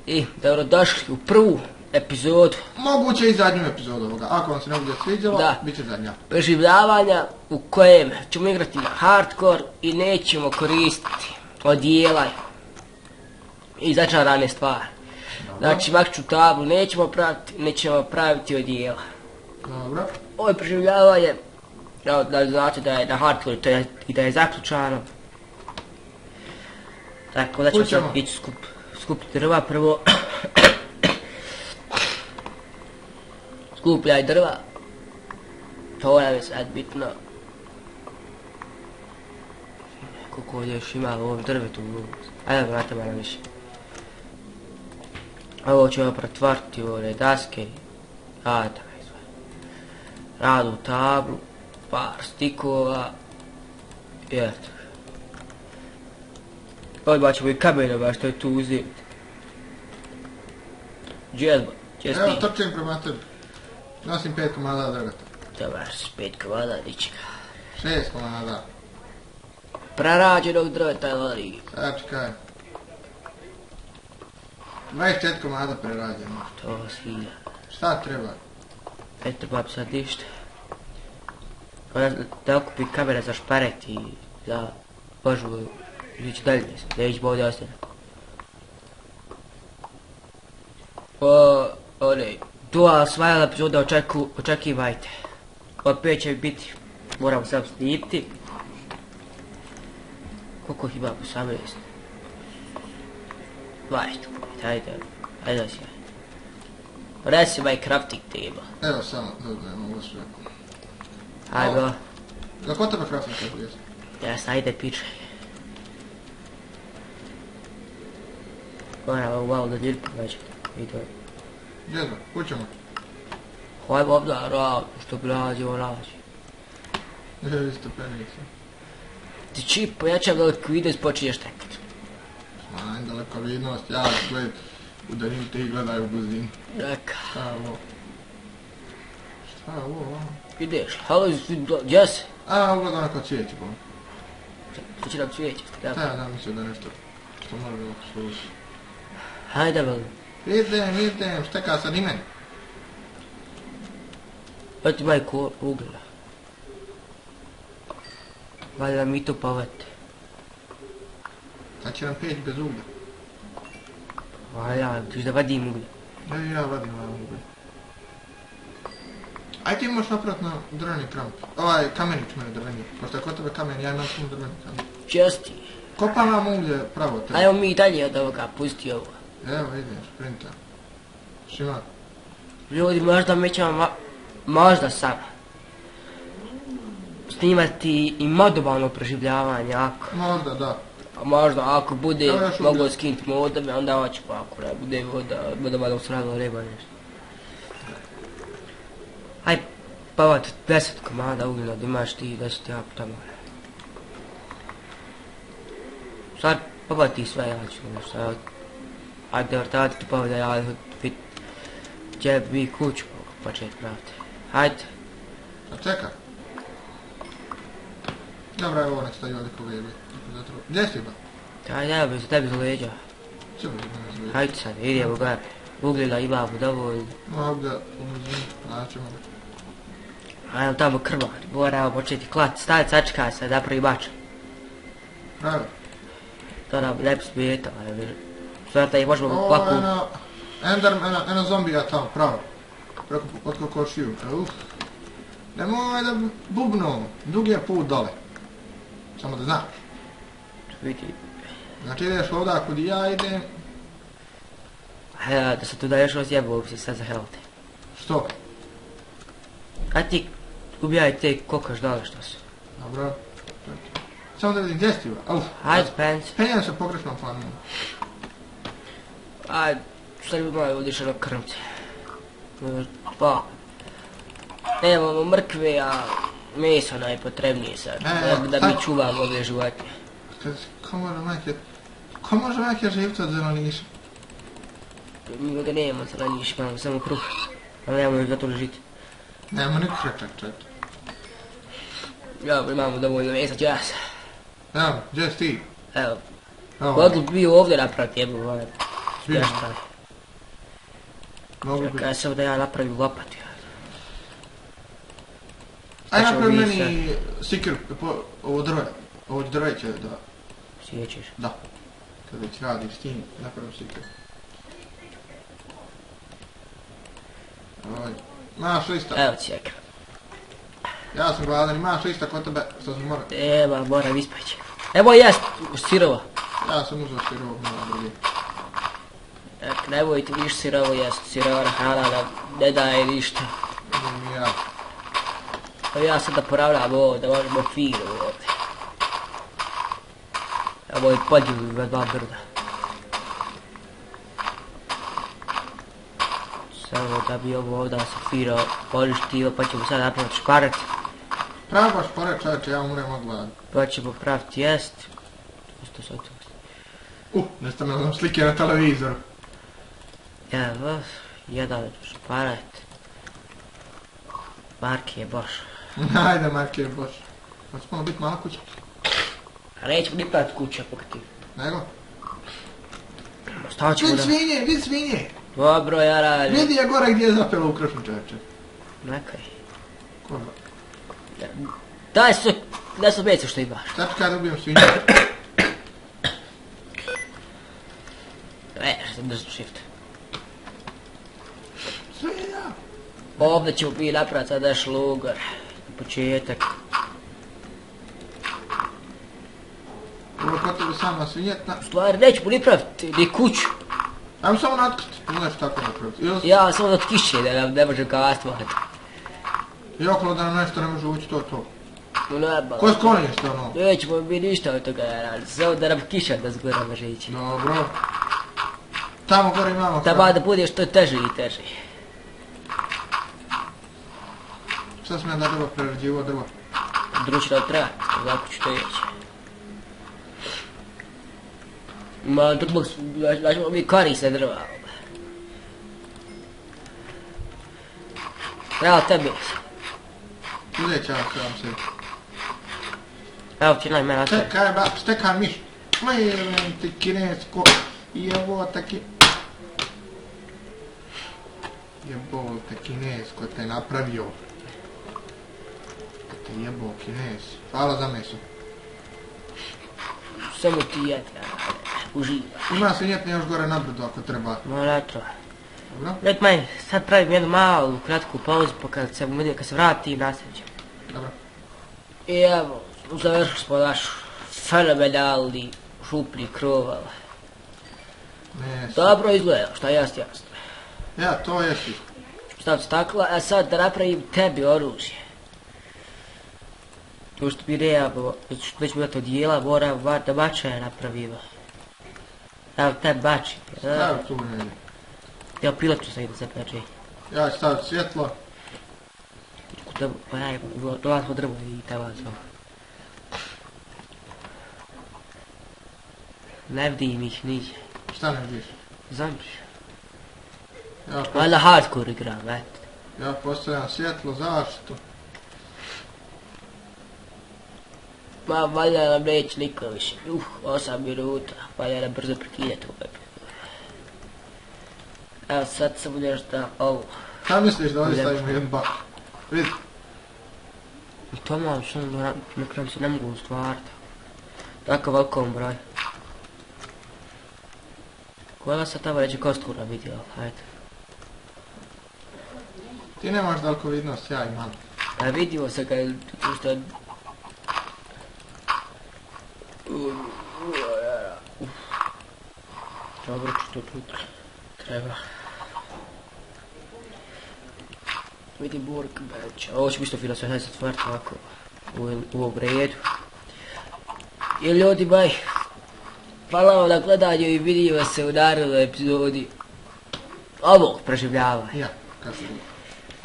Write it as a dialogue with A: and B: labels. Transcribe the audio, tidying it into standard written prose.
A: I dobrodošli u prvu epizodu.
B: Moguće i zadnju epizodu ovoga. Ako vam se ne bude sviđalo, bit će zadnja.
A: Preživljavanja u kojem ćemo igrati na hardcore i nećemo koristiti odijela i začarane stvari. Znači makću tablu nećemo praviti odijela.
B: Dobro.
A: Ovo je preživljavanje, da znate da je na hardcore i da je zaključano. Tako da ćemo sad ići skupiti drva prvo. Skupljaj drva. To nam je sad bitno. Koliko ovdje još ima u ovom drvetu. Ajde vrata malo više. Ovo ćemo pretvariti u ove daske. Radu tablu. Par stikova. I eto. Odmah ćemo i kamenova što je tu uzeti. Džezba, česti.
B: Evo, trčim prema tebi. Nosim 5 komada drveta.
A: Dobar, 5 komada, ničega.
B: 6 komada.
A: Prerađenog drveta, lari.
B: Sad čekaj. 24 komada prerađeno.
A: To skida.
B: Šta treba?
A: Ne treba bi sad ništa. Da okupi kamera za šparet i za Božu ići dalje, nećemo ovdje ostane. Dual osvajala epizoda očekivajte. Opet će biti, moram sam snimiti. Koliko ih ima? 18. 20. Ajde da si ja. Reci Minecrafting tema.
B: Evo samo, dodajem ovo sve.
A: Ajde.
B: Za ko tebe crafting kako jesi?
A: Jes, ajde pičaj. Moram malo da dirku već. I to je.
B: Gdje da? Kućemo?
A: Hajmo ovdje ravno, što bi rađemo naći.
B: Je, isto penica.
A: Ti čip pojačam veliku vidnost počinješ tekat.
B: Smanj daleko vidnost, ja gled u daljinu ti gledaj u blizini.
A: Neka.
B: Šta je ovo? Šta je ovo?
A: Ideš, halo, gdje si?
B: A, ugledam neko cvijeće, bom.
A: Što će nam cvijeće?
B: Šta ja da mislio da nešto što može ovako služi.
A: Hajde, velim.
B: Idem, šteka sad i meni.
A: Evo ti majko ugleda. Valjda mi to povete.
B: Sad će nam peć bez uglja.
A: Valjda, tiš da vadim uglja.
B: Ja vadim ovaj uglja. Aj ti možeš napraviti na drveni kramp. Ovaj kamenić mene drveni. Pošto je kod tebe kamen, ja imam puno drveni kamen.
A: Česti.
B: Kopam vam uglje pravo tebe.
A: Ajmo mi dalje od ovoga, pusti ovo.
B: Evo ideš, printa. Šima.
A: Ljudi, možda mi ćemo, možda sam snimati i modobano preživljavanje, ako.
B: Možda, da.
A: A možda, ako bude mogo skinuti modome, onda hoću, pa ako ne bude modobano sradilo nema nešto. Aj, pa 10 komada ugljena, da imaš ti 10 ja tamo. Sad, pa ti sve, ja ću nešto. Ajde, vrtati tu pa da ja vidjeti gdje bi kuću početi praviti. Hajde.
B: A čeka. Dobra, evo nek staji ovdje koga jebe. Gdje si ba?
A: Hajde, ja bi za tebi za leđa.
B: Če bi za leđa?
A: Hajde sad, idemo gore. Ugljena imamo dovoljno.
B: Ovdje, umrzim, naćemo.
A: Ajmo tamo krmati, moramo početi klati. Staviti sačka se, da prvi bača.
B: Pravi.
A: To nam ne bi smijetalo, sve da ih možemo paku.
B: Eno zombija tamo, pravo. Preko od kokošiju. Nemoj da bubnu, dug je put dole. Samo da znaš.
A: Vidi.
B: Znači ideš ovdje kud ja idem.
A: Da se tu da još razjebao bi se sad za helte.
B: Što?
A: Kad ti ubijaj te kokoš dole što su.
B: Dobro. Samo da vidim gdje si ba.
A: Hajde Spence.
B: Penjam se pogrešnom planu.
A: Ajde, sad bi malo ovdje šeno krmce. Pa. Nemamo mrkve, a meso najpotrebnije sad. Da mi čuvamo ove životinje.
B: Ko može majke živjeti od zeleniša?
A: Mi ga nemamo zeleniša, imamo samo kruh. Ali nemamo ih za to žiti.
B: Nemamo nikakve čak.
A: Ja, imamo dovoljno mesa, čas.
B: Evo, gdje si ti?
A: Evo. Odlup bio ovdje napraviti jebo, ovaj.
B: Mogu bi.
A: Čekaj samo da ja napravim lopatu.
B: Aj
A: Šta ćemo
B: napravi
A: mi
B: meni sikiru, ovo drve. Ovo drveće da,
A: Sjećaš?
B: da. Kad već radim s tim, napravim sikiru. Imaš lista?
A: Evo čekaj.
B: Ja sam gladan, imaš lista kod tebe, što sam moram.
A: Evo, moram ispeći. Evo jest, sirovo.
B: Ja sam uzeo sirovog na drugi.
A: Dakle, nemojte više sirovo jest, sirova hrana nam ne daje ništa.
B: Idem i ja.
A: Pa ja sad da poravljam ovo, da možemo fino ovdje. Evo je podijeli na dva brda. Samo da bi ovo ovdje se fino poništilo, pa ćemo sad napraviti škvaret.
B: Pravi baš pored čovječe, ja umrem od glada.
A: Pa ćemo praviti jest.
B: Nestane nam slike na televizoru.
A: Evo, jedan škvaret. Marki je baš.
B: Ajde Marke, boš. Pa ćemo biti mala kuća.
A: A nećemo ni praviti kuća pokati.
B: Nego?
A: Šta ćemo
B: Vid
A: da...
B: svinje, vid svinje!
A: Dobro, ja radim.
B: Vidi je gore gdje je zapelo u kršnu čovječe.
A: Nekaj.
B: Koga?
A: Daj sve, ne sam meca što imaš.
B: Sad ću kada ubijem svinje.
A: Sam držim shift.
B: Svinja!
A: Ovdje ćemo mi napraviti sad naš lugar. Početak.
B: Ovo kod tebe sama svinjetna.
A: U stvari nećemo ni praviti ni kuću.
B: Ajmo samo natkriti, znaš tako napraviti.
A: Ja samo od kiše da nam ne može gast vati.
B: I okolo da nam nešto ne može ući, to.
A: Normalno.
B: Ko sklonište ono?
A: Nećemo mi ništa od toga raditi, samo da nam kiša da zgora može ići.
B: Dobro. Tamo gore imamo
A: Tamo da bude što teže i teže.
B: Šta sam ja da drvo prerađivo drvo?
A: Dručno treba, ovako ću to jeći. Ma, da ćemo mi korisne drva. Evo tebi.
B: Uzet ću ja sve vam sebi.
A: Evo ti najme nastavi.
B: Čekaj ba, štekaj miš. Majevem ti kinesko. Jebote ki... Jebote kinesko te napravio. Te jebo kines. Hvala za meso.
A: Samo ti jedi, uživaj.
B: Ima svinjetne još gore na brdu ako treba.
A: Ma ne treba.
B: Dobro?
A: Nek maj, sad pravim jednu malu, kratku pauzu, pa kad se vratim, nastavit ćemo.
B: Dobro.
A: I evo, završili smo naš fenomenalni župni kroval.
B: Meso.
A: Dobro izgleda, šta jasno.
B: Ja, to jesi.
A: Stavim stakla, a sad da napravim tebi oružje. To što mi nemamo, već mi to dijela, moram da bačaje napravimo. Evo tebi bači.
B: Stavi tu negdje.
A: Evo piletu sam idem sad znači.
B: Ja ću staviti svjetlo.
A: Pa ja dolazimo drvo i teba sam. Ne vidim ih niđe.
B: Šta ne vidiš?
A: Zamriš.
B: Ja,
A: Valjda hardcore igram, eto.
B: ja postavljam svjetlo, zaštitu.
A: Ma valjda nam neće niko više. 8 minuta. Valjda nam brzo prekidati ovaj. Evo sad samo nešto ovo.
B: Šta misliš da ovdje stavimo jedan bak? Vidi.
A: To malo što na kraju se ne mogu ustvariti. Tako velikom broju. Koja sad tamo reći kostura vidjela, hajde.
B: Ti nemaš dalekovidnost, ja imam.
A: A vidimo se kad što... Dobro ću to tu treba. Vidim workbench, ovo će biti fino sve sad stvariti ovako u ovom redu. I ljudi baj, hvala vam na gledanju i vidimo se u narednoj epizodi ovog preživljavanja.
B: Ja, kasnije.